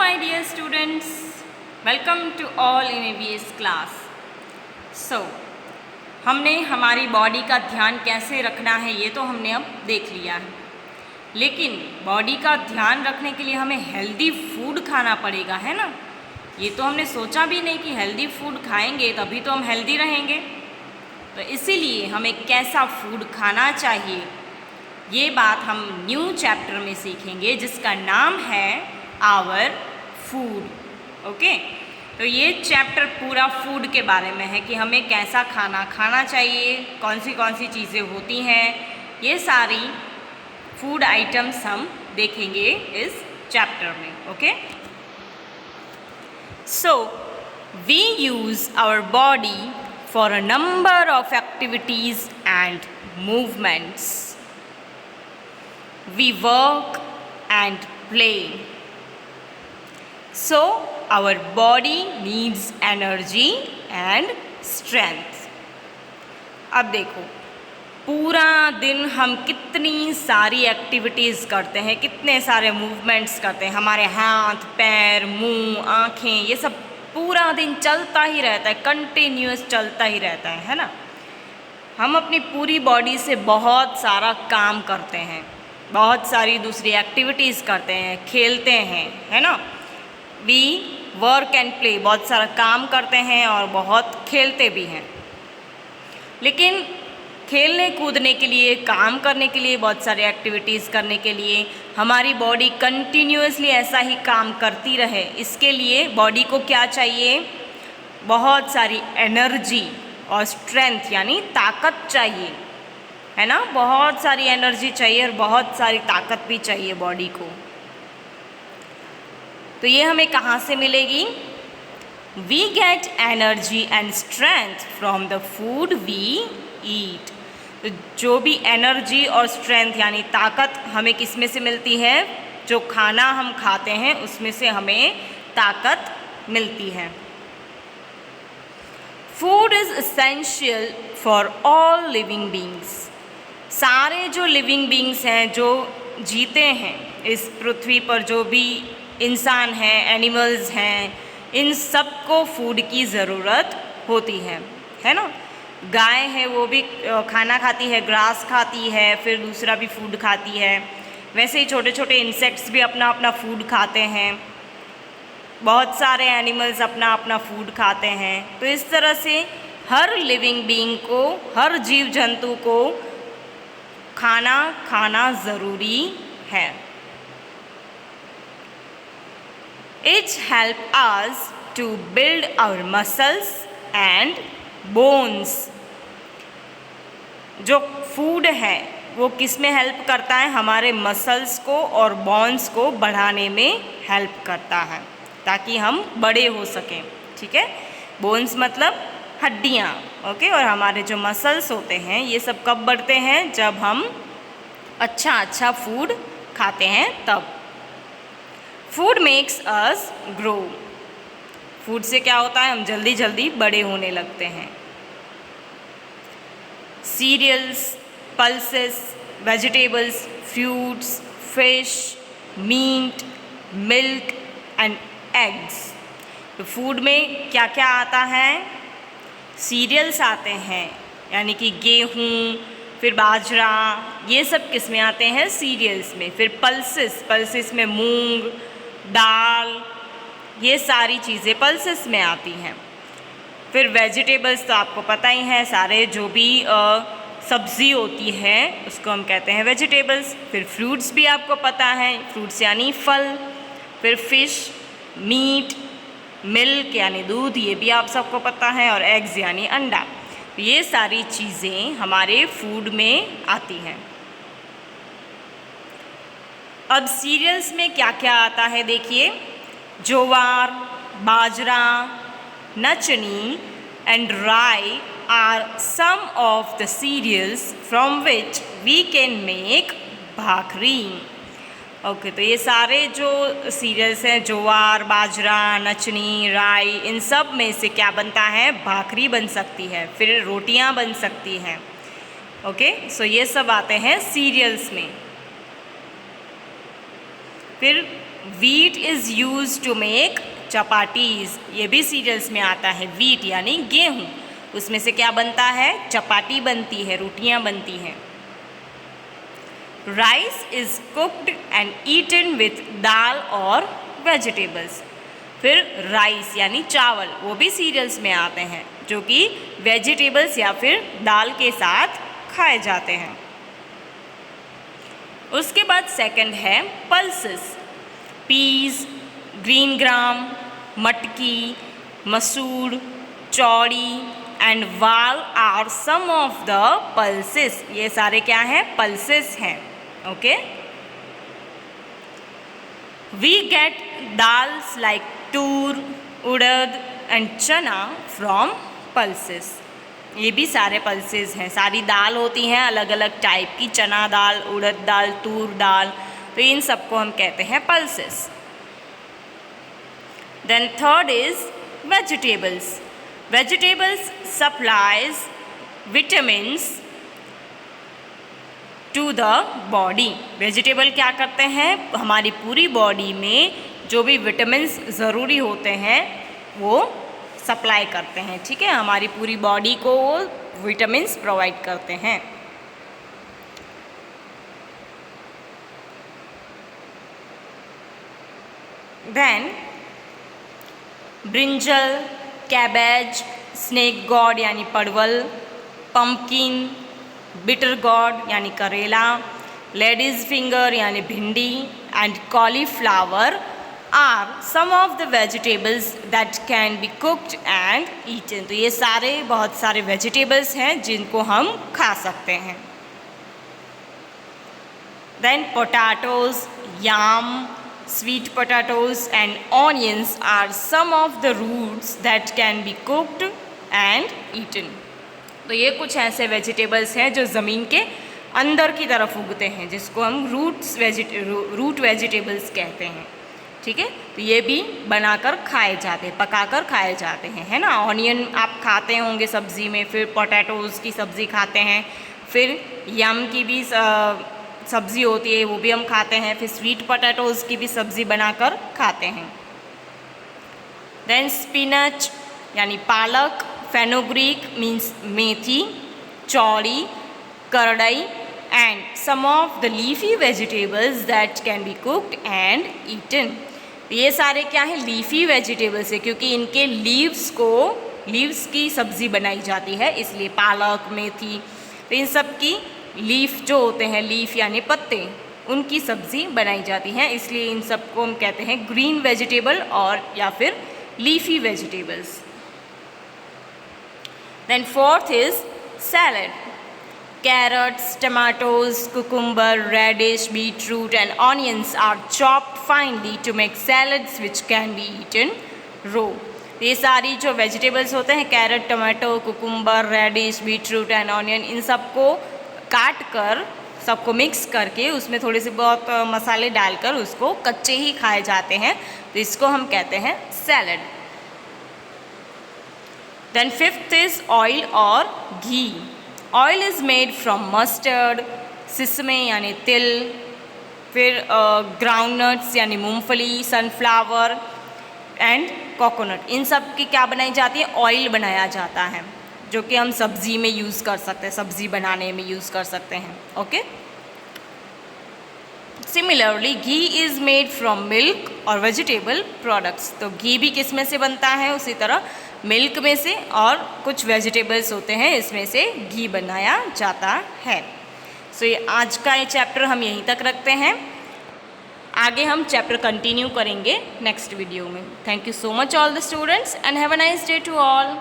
my dear students, welcome to all in ABS class. So, हमने हमारी body का ध्यान कैसे रखना है ये तो हमने अब देख लिया है, लेकिन बॉडी का ध्यान रखने के लिए हमें हेल्दी फूड खाना पड़ेगा, है ना। ये तो हमने सोचा भी नहीं कि हेल्दी फूड खाएंगे तभी तो हम हेल्दी रहेंगे। तो इसीलिए हमें कैसा फूड खाना चाहिए ये बात हम न्यू चैप्टर में सीखेंगे, जिसका नाम है आवर फूड। ओके, तो ये चैप्टर पूरा फूड के बारे में है कि हमें कैसा खाना खाना चाहिए, कौन सी चीज़ें होती हैं, ये सारी फूड आइटम्स हम देखेंगे इस चैप्टर में। Okay, so we use our body for a number of activities and movements. We work and play. So our body needs energy and strength. अब देखो, पूरा दिन हम कितनी सारी एक्टिविटीज़ करते हैं, कितने सारे मूवमेंट्स करते हैं, हमारे हाथ, पैर, मुंह, आँखें, ये सब पूरा दिन चलता ही रहता है, कंटिन्यूस चलता ही रहता है ना। हम अपनी पूरी बॉडी से बहुत सारा काम करते हैं, बहुत सारी दूसरी एक्टिविटीज़ करते हैं, खेलते हैं, है ना। वी वर्क एंड प्ले, बहुत सारा काम करते हैं और बहुत खेलते भी हैं। लेकिन खेलने कूदने के लिए, काम करने के लिए, बहुत सारी एक्टिविटीज़ करने के लिए हमारी बॉडी कंटिन्यूअसली ऐसा ही काम करती रहे, इसके लिए बॉडी को क्या चाहिए? बहुत सारी एनर्जी और स्ट्रेंथ यानी ताकत चाहिए, है ना। बहुत सारी एनर्जी चाहिए और बहुत सारी ताकत भी चाहिए बॉडी को। तो ये हमें कहाँ से मिलेगी? We get energy and strength from the food we eat. तो जो भी एनर्जी और स्ट्रेंथ यानी ताकत हमें किस में से मिलती है? जो खाना हम खाते हैं उसमें से हमें ताकत मिलती है। Food is essential for all living beings. सारे जो लिविंग बींग्स हैं, जो जीते हैं इस पृथ्वी पर, जो भी इंसान हैं, एनिमल्स हैं, इन सब को फूड की ज़रूरत होती है ना। गाय है वो भी खाना खाती है, ग्रास खाती है, फिर दूसरा भी फूड खाती है। वैसे ही छोटे छोटे इंसेक्ट्स भी अपना अपना फूड खाते हैं, बहुत सारे एनिमल्स अपना अपना फूड खाते हैं। तो इस तरह से हर लिविंग बींग को, हर जीव जंतु को खाना खाना ज़रूरी है। It helps us to build our muscles and bones. जो फूड है वो किस में हेल्प करता है? हमारे मसल्स को और बोन्स को बढ़ाने में हेल्प करता है, ताकि हम बड़े हो सकें। ठीक है, बोन्स मतलब हड्डियाँ, ओके। और हमारे जो मसल्स होते हैं ये सब कब बढ़ते हैं? जब हम अच्छा फूड खाते हैं तब। Food makes us grow. Food से क्या होता है? हम जल्दी जल्दी बड़े होने लगते हैं। Cereals, pulses, vegetables, fruits, fish, meat, milk and eggs. तो फूड में क्या क्या आता है? सीरियल्स आते हैं, यानी कि गेहूँ, फिर बाजरा, ये सब किस में आते हैं? सीरियल्स में। फिर पल्सेस में मूंग, दाल, ये सारी चीज़ें पल्सेस में आती हैं। फिर वेजिटेबल्स तो आपको पता ही है, सारे जो भी सब्ज़ी होती है उसको हम कहते हैं वेजिटेबल्स। फिर फ्रूट्स भी आपको पता है, फ्रूट्स यानी फल। फिर फिश, मीट, मिल्क यानी दूध, ये भी आप सबको पता है, और एग्स यानी अंडा। ये सारी चीज़ें हमारे फूड में आती हैं। अब सीरियल्स में क्या क्या आता है देखिए, jowar, bajra, nachni and rye are some of the cereals from which we can make bhakri. Okay, तो ये सारे जो सीरियल्स हैं, ज्वार, बाजरा, नचनी, राई, इन सब में से क्या बनता है? भाकरी बन सकती है, फिर रोटियां बन सकती हैं। ओके, सो ये सब आते हैं सीरियल्स में। फिर wheat is use to make chapatis, ये भी सीरियल्स में आता है। वीट यानी गेहूँ, उसमें से क्या बनता है? चपाटी बनती है, रोटियाँ बनती हैं। Rice is cooked and eaten with dal और वेजिटेबल्स। फिर राइस यानी चावल, वो भी सीरियल्स में आते हैं, जो कि वेजिटेबल्स या फिर दाल के साथ खाए जाते हैं। उसके बाद सेकंड है पल्सेस। पीस, ग्रीन ग्राम, मटकी, मसूर, chawli and val are some of the pulses. ये सारे क्या हैं? पल्सेस हैं। Okay, we get dals like toor, urad and chana from pulses. ये भी सारे पल्सेस हैं, सारी दाल होती हैं अलग अलग टाइप की, चना दाल, उड़द दाल, तूर दाल, तो इन सबको हम कहते हैं pulses. Then third is vegetables. Vegetables supplies vitamins to the body. Vegetable क्या करते हैं? हमारी पूरी बॉडी में जो भी विटामिन्स ज़रूरी होते हैं वो सप्लाई करते हैं। ठीक है, हमारी पूरी बॉडी को वो विटामिन्स प्रोवाइड करते हैं। Then brinjal, cabbage, snake gourd यानी परवल, पम्पकिन, बिटर गॉड यानी करेला, लेडीज फिंगर यानी भिंडी and cauliflower are some of the vegetables that can be cooked and eaten. तो ये सारे बहुत सारे वेजिटेबल्स हैं जिनको हम खा सकते हैं। Then potatoes, yam, sweet potatoes and onions are some of the roots that can be cooked and eaten. तो ये कुछ ऐसे वेजिटेबल्स हैं जो ज़मीन के अंदर की तरफ उगते हैं, जिसको हम रूट वेजिटेबल्स कहते हैं। ठीक है, तो ये भी बनाकर खाए जाते हैं, पकाकर खाए जाते हैं, है ना। ऑनियन आप खाते होंगे सब्ज़ी में, फिर पोटैटोज़ की सब्ज़ी खाते हैं, फिर यम की भी सब्ज़ी होती है वो भी हम खाते हैं, फिर स्वीट पोटैटोज़ की भी सब्ज़ी बनाकर खाते हैं। देन स्पिनच यानी पालक, fenugreek means methi, chawli, kardai and some of the leafy vegetables that can be cooked and eaten. ये सारे क्या है? लीफी वेजिटेबल्स है, क्योंकि इनके लीव्स की सब्ज़ी बनाई जाती है, इसलिए पालक, मेथी, तो इन सब की लीफ जो होते हैं, लीफ यानी पत्ते, उनकी सब्ज़ी बनाई जाती है, इसलिए इन सबको हम कहते हैं ग्रीन वेजिटेबल और या फिर leafy vegetables. Then fourth is salad. Carrots, tomatoes, cucumber, radish, beetroot and onions are chopped finely to make salads which can be eaten raw. ये सारी जो वेजिटेबल्स होते हैं, carrot, tomato, cucumber, radish, beetroot and onion, इन सबको काट कर, सबको मिक्स करके उसमें थोड़े से बहुत मसाले डालकर उसको कच्चे ही खाए जाते हैं, तो इसको हम कहते हैं salad. Then fifth is oil और ghee. Oil is made from mustard, sesame यानी तिल, फिर ग्राउंडनट्स यानी मूंगफली, सनफ्लावर एंड कोकोनट, इन सब की क्या बनाई जाती है? ऑयल बनाया जाता है, जो कि हम सब्ज़ी में यूज़ कर सकते हैं, सब्ज़ी बनाने में यूज़ कर सकते हैं। Okay, similarly ghee is made from milk और वेजिटेबल प्रोडक्ट्स। तो घी भी किस में से बनता है? उसी तरह मिल्क में से और कुछ वेजिटेबल्स होते हैं, इसमें से घी बनाया जाता है। सो ये आज का ये चैप्टर हम यहीं तक रखते हैं, आगे हम चैप्टर कंटिन्यू करेंगे नेक्स्ट वीडियो में। Thank you so much all the students and have a nice day to all.